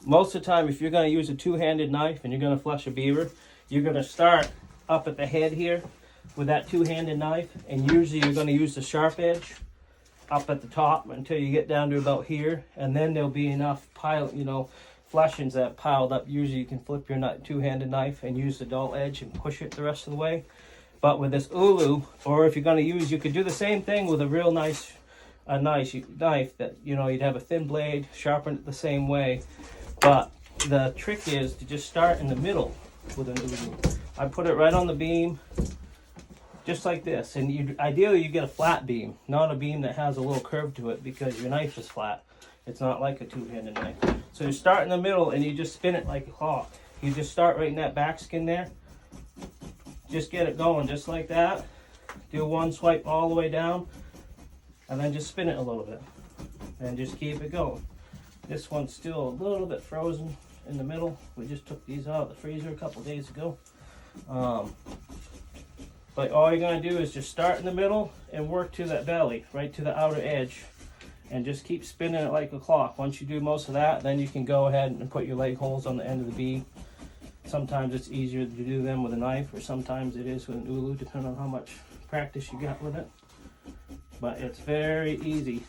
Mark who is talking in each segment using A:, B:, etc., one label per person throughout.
A: most of the time, if you're going to use a two-handed knife and you're going to flush a beaver, you're going to start up at the head here with that two-handed knife, and usually you're going to use the sharp edge up at the top until you get down to about here, and then there'll be enough flushings that piled up. Usually you can flip your two-handed knife and use the dull edge and push it the rest of the way. But with this ulu, or if you're going to use, you could do the same thing with a real nice knife that, you'd have a thin blade, sharpen it the same way. But the trick is to just start in the middle with an ulu. I put it right on the beam, just like this. And ideally you get a flat beam, not a beam that has a little curve to it, because your knife is flat. It's not like a two-handed knife. So you start in the middle and you just spin it like a clock. You just start right in that back skin there. Just get it going just like that. Do one swipe all the way down, and then just spin it a little bit. And just keep it going. This one's still a little bit frozen in the middle. We just took these out of the freezer a couple days ago. But all you're going to do is just start in the middle and work to that belly, right to the outer edge. And just keep spinning it like a clock. Once you do most of that, then you can go ahead and put your leg holes on the end of the beam. Sometimes it's easier to do them with a knife, or sometimes it is with an ulu, depending on how much practice you got with it. But it's very easy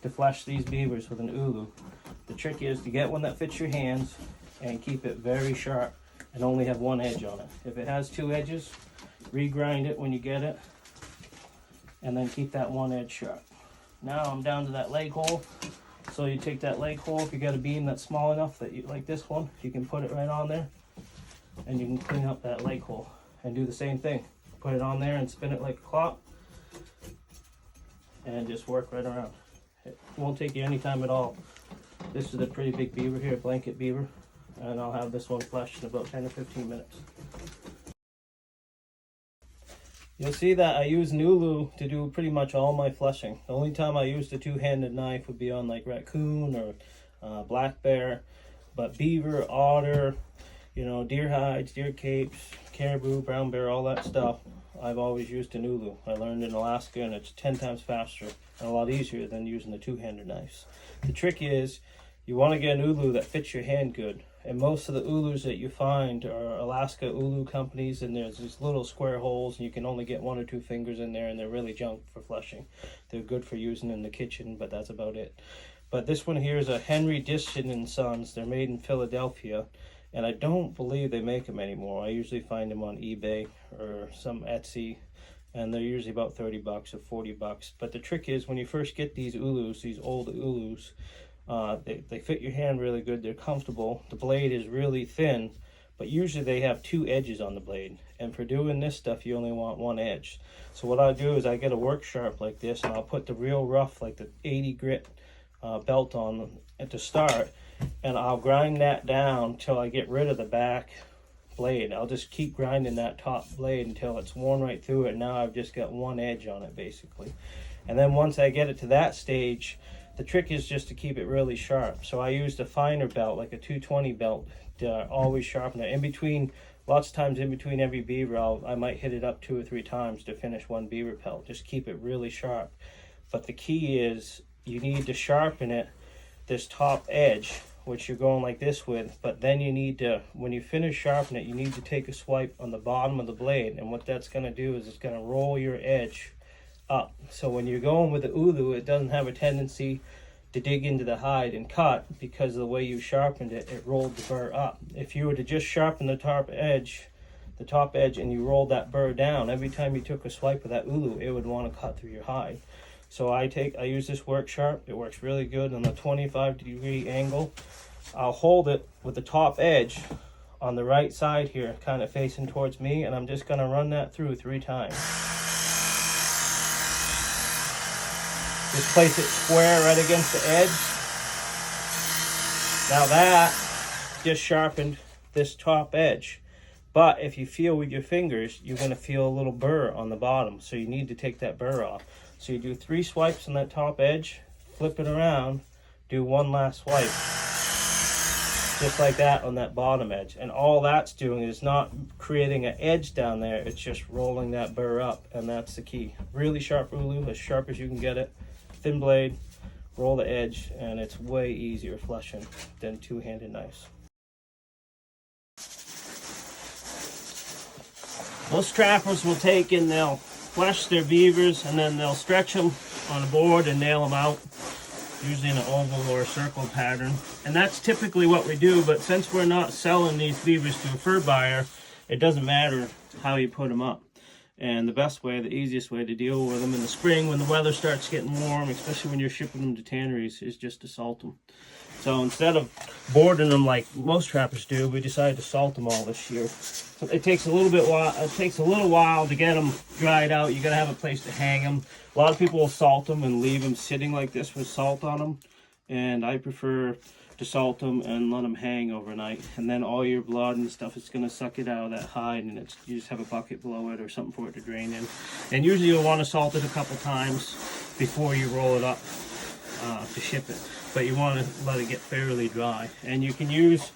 A: to flush these beavers with an ulu. The trick is to get one that fits your hands and keep it very sharp and only have one edge on it. If it has two edges, regrind it when you get it, and then keep that one edge sharp. Now I'm down to that leg hole. So you take that leg hole, if you got a beam that's small enough that you like this one, you can put it right on there, and you can clean up that leg hole and do the same thing. Put it on there and spin it like a clock, and just work right around. It won't take you any time at all. This is a pretty big beaver here, blanket beaver, and I'll have this one flushed in about 10 or 15 minutes. You'll see that I use an ulu to do pretty much all my flushing. The only time I used a two-handed knife would be on like raccoon or black bear, but beaver, otter, deer hides, deer capes, caribou, brown bear, all that stuff, I've always used an ulu. I learned in Alaska, and it's 10 times faster and a lot easier than using the two-handed knives. The trick is you want to get an ulu that fits your hand good. And most of the ulus that you find are Alaska ulu companies, and there's these little square holes, and you can only get 1 or 2 fingers in there, and they're really junk for flushing. They're good for using in the kitchen, but that's about it. But this one here is a Henry Dishon & Sons. They're made in Philadelphia, and I don't believe they make them anymore. I usually find them on eBay or some Etsy, and they're usually about 30 bucks or 40 bucks. But the trick is, when you first get these ulus, these old ulus, they fit your hand really good. They're comfortable. The blade is really thin, but usually they have 2 edges on the blade. And for doing this stuff, you only want 1 edge. So what I'll do is I get a work sharp like this, and I'll put the real rough, like the 80 grit belt on at the start, and I'll grind that down till I get rid of the back blade. I'll just keep grinding that top blade until it's worn right through it. Now I've just got 1 edge on it basically. And then once I get it to that stage, the trick is just to keep it really sharp. So I used a finer belt, like a 220 belt, to always sharpen it. In between, lots of times in between every beaver, I might hit it up 2 or 3 times to finish 1 beaver pelt. Just keep it really sharp. But the key is you need to sharpen it, this top edge, which you're going like this with, but then you need to, when you finish sharpening it, you need to take a swipe on the bottom of the blade. And what that's going to do is it's going to roll your edge up. So when you're going with the ulu, it doesn't have a tendency to dig into the hide and cut, because of the way you sharpened it, it rolled the burr up. If you were to just sharpen the top edge, and you rolled that burr down, every time you took a swipe of that ulu, it would want to cut through your hide. So I use this work sharp. It works really good on a 25-degree angle. I'll hold it with the top edge on the right side here, kind of facing towards me, and I'm just going to run that through 3 times. Just place it square right against the edge. Now that just sharpened this top edge. But if you feel with your fingers, you're going to feel a little burr on the bottom. So you need to take that burr off. So you do 3 swipes on that top edge, flip it around, do 1 last swipe. Just like that on that bottom edge. And all that's doing is not creating an edge down there. It's just rolling that burr up. And that's the key. Really sharp ulu, as sharp as you can get it. Thin blade, roll the edge, and it's way easier flushing than two-handed knives. Most trappers will take and they'll flesh their beavers, and then they'll stretch them on a board and nail them out, usually in an oval or a circle pattern. And that's typically what we do, but since we're not selling these beavers to a fur buyer, it doesn't matter how you put them up. And the best way, the easiest way to deal with them in the spring when the weather starts getting warm, especially when you're shipping them to tanneries, is just to salt them. So instead of boarding them like most trappers do, we decided to salt them all this year. So it takes a little while to get them dried out. You gotta have a place to hang them. A lot of people will salt them and leave them sitting like this with salt on them, and I prefer to salt them and let them hang overnight, and then all your blood and stuff is going to suck it out of that hide, and you just have a bucket below it or something for it to drain in. And usually you'll want to salt it a couple times before you roll it up to ship it, but you want to let it get fairly dry. And you can use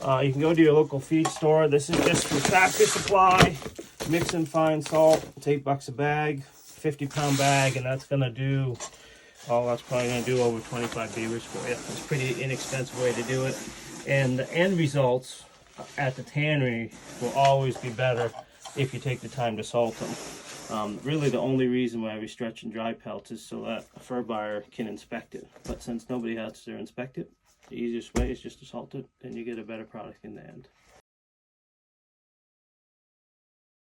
A: you can go to your local feed store. This is just for Tractor Supply, mix and fine salt. It's $8 a bag, 50-pound bag, and that's going to do, oh, that's probably going to do over 25 beavers for you. It's a pretty inexpensive way to do it. And the end results at the tannery will always be better if you take the time to salt them. Really the only reason why we stretch and dry pelts is so that a fur buyer can inspect it. But since nobody has to inspect it, the easiest way is just to salt it, and you get a better product in the end.